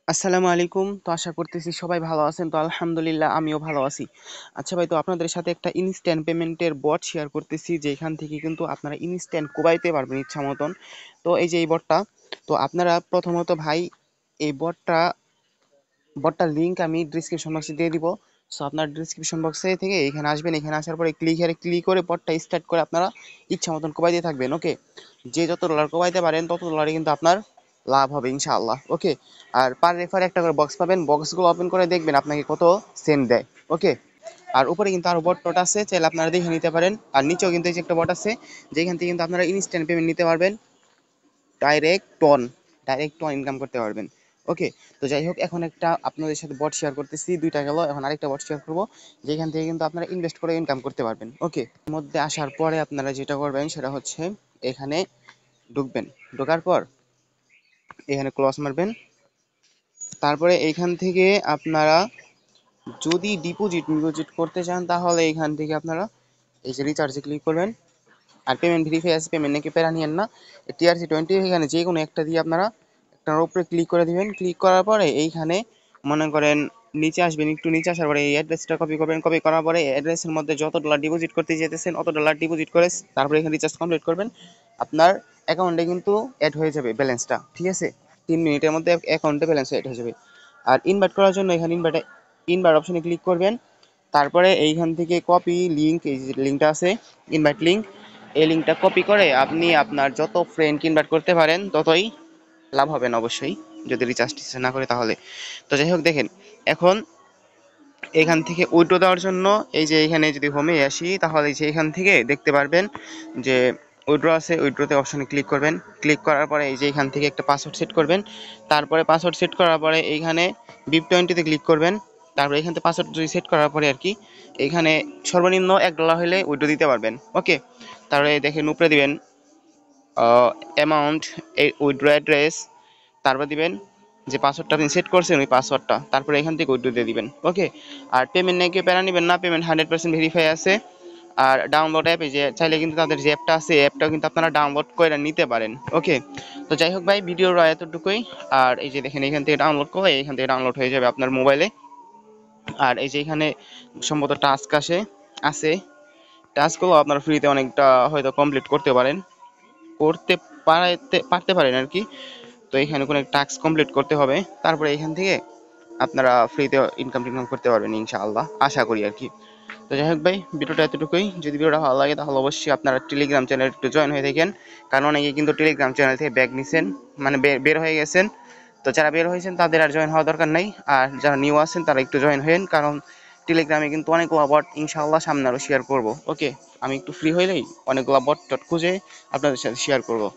আসসালামু আলাইকুম। তো আশা করতেছি সবাই ভালো আছেন। তো আলহামদুলিল্লাহ আমিও ভালো আছি। আচ্ছা ভাই, তো আপনাদের সাথে একটা ইনস্ট্যান্ট পেমেন্টের বট শেয়ার করতেছি, যেখান থেকে কিন্তু আপনারা ইনস্ট্যান্ট কোবাইতে পারবেন ইচ্ছা মতন। তো এই যে এই বটটা, তো আপনারা প্রথমত ভাই এই বটটার লিঙ্ক আমি ডিসক্রিপশন বক্সে দিয়ে দিব। সো আপনার ডিসক্রিপশন বক্সে থেকে এখানে আসবেন, এখানে আসার পরে ক্লিক করে বটটা স্টার্ট করে আপনারা ইচ্ছা মতন কোবাইতে থাকবেন। ওকে, যে যত ডলার কোবাইতে পারেন তত ডলারই কিন্তু আপনার লাভ হবে ইনশাআল্লাহ। ওকে, আর পার রেফার একটা করে বক্স পাবেন, বক্সগুলো ওপেন করে দেখবেন আপনাকে কত সেন্ট দেয়। ওকে, আর উপরে কিন্তু আরো বট টট আছে, চাইলে আপনারা দেখে নিতে পারেন। আর নিচেও কিন্তু এই যে একটা বট আছে, যেখান থেকে কিন্তু আপনারা ইনস্ট্যান্ট পেমেন্ট নিতে পারবেন, ডাইরেক্ট টন ডাইরেক্ট টন ইনকাম করতে পারবেন। ওকে, তো যাই হোক, এখন একটা আপনাদের সাথে বট শেয়ার করতেছি, দুইটা গেল, এখন আরেকটা বট শেয়ার করবো, যেখান থেকে কিন্তু আপনারা ইনভেস্ট করে ইনকাম করতে পারবেন। ওকে, মধ্যে আসার পরে আপনারা যেটা করবেন সেটা হচ্ছে এখানে ঢুকবেন, ঢোকার পর এখানে ক্লোজ মারবেন। তারপরে এইখান থেকে আপনারা যদি ডিপোজিট করতে চান তাহলে এইখান থেকে আপনারা এই যে রিচার্জে ক্লিক করবেন। আর পেমেন্ট ভেরিফাই আছে, পেমেন্ট নাকি প্যারা নিয়েন না, TRC20 এখানে যে কোনো একটা দিয়ে আপনারা একটার উপরে ক্লিক করে দিবেন। ক্লিক করার পরে এইখানে মনে করেন নিচে আসবেন, একটু নিচে আসার পরে এই অ্যাড্রেসটা কপি করবেন। কপি করার পরে অ্যাড্রেসের মধ্যে যত ডলার ডিপোজিট করতে যেতেছেন অত ডলার ডিপোজিট করে তারপরে এখানে রিচার্জ কমপ্লিট করবেন। আপনার অ্যাকাউন্টে কিন্তু অ্যাড হয়ে যাবে ব্যালেন্সটা, ঠিক আছে? 3 মিনিটের মধ্যে অ্যাকাউন্টে ব্যালেন্স অ্যাড হয়ে যাবে। আর ইনভাইট করার জন্য এখানে ইনভাইট অপশনে ক্লিক করবেন। তারপরে এইখান থেকে কপি লিঙ্ক, এই যে লিঙ্কটা আছে ইনভাইট লিঙ্ক, এই লিঙ্কটা কপি করে আপনি আপনার যত ফ্রেন্ডকে ইনভাইট করতে পারেন ততই লাভ হবেন অবশ্যই, যদি রিচার্জ না করে তাহলে। তো যাই হোক, দেখেন এখন এখান থেকে উইথড্র দেওয়ার জন্য এই যে এখানে যদি হোমে আসি তাহলে এই যে এখান থেকে দেখতে পারবেন যে উইথড্র আছে, উইথড্রতে অপশনে ক্লিক করবেন। ক্লিক করার পরে এই যে এখান থেকে একটা পাসওয়ার্ড সেট করবেন। তারপরে পাসওয়ার্ড সেট করার পরে এইখানে BIP20তে ক্লিক করবেন। তারপরে এখান থেকে পাসওয়ার্ড যদি সেট করার পরে আর কি এখানে সর্বনিম্ন $1 হলে উইথড্র দিতে পারবেন। ওকে, তারপরে দেখেন উপরে দিবেন অ্যামাউন্ট, এই উইথড্র অ্যাড্রেস, তারপর দিবেন যে পাসওয়ার্ডটা আপনি সেট করছেন ওই পাসওয়ার্ডটা, তারপরে এখান থেকে উইথড্র দিয়ে দিবেন। ওকে, আর পেমেন্ট নিয়ে কেউ প্যারা নেবেন না, পেমেন্ট 100% ভেরিফাই আছে। আর ডাউনলোড অ্যাপে যে চাইলে কিন্তু তাদের যে অ্যাপটা আছে এই অ্যাপটাও কিন্তু আপনারা ডাউনলোড করে নিতে পারেন। ওকে, তো যাই হোক ভাই, ভিডিওর এতটুকুই। আর এই যে দেখেন এখান থেকে ডাউনলোড করে এখান থেকে ডাউনলোড হয়ে যাবে আপনার মোবাইলে। আর এই যে এখানে সম্ভবত টাস্ক আছে, টাস্কগুলো আপনারা ফ্রিতে অনেকটা হয়তো কমপ্লিট করতে পারেন, করতে পারতে পারেন আর কি। তো এখানে কোনো টাস্ক কমপ্লিট করতে হবে, তারপরে এখান থেকে আপনারা ফ্রিতে ইনকাম করতে পারবেন ইনশাআল্লাহ, আশা করি আর কি। তো যাই হোক ভাই, ভিডিওটা এতটুকুই। যদি ভিডিওটা ভালো লাগে তাহলে অবশ্যই আপনারা টেলিগ্রাম চ্যানেল একটু জয়েন হয়ে থাকেন, কারণ অনেকে কিন্তু টেলিগ্রাম চ্যানেল থেকে ব্যাক নিছেন, মানে বের হয়ে গেছেন। তো যারা বের হয়েছেন তাদের আর জয়েন হওয়ার দরকার নাই, আর যারা নিউ আছেন তারা একটু জয়েন হয়েন, কারণ টেলিগ্রামে কিন্তু অনেকগুলো বট ইনশাআল্লাহ সামনে আরও শেয়ার করবো। ওকে, আমি একটু ফ্রি হইলেই অনেকগুলো বট টট খুঁজে আপনাদের সাথে শেয়ার করবো।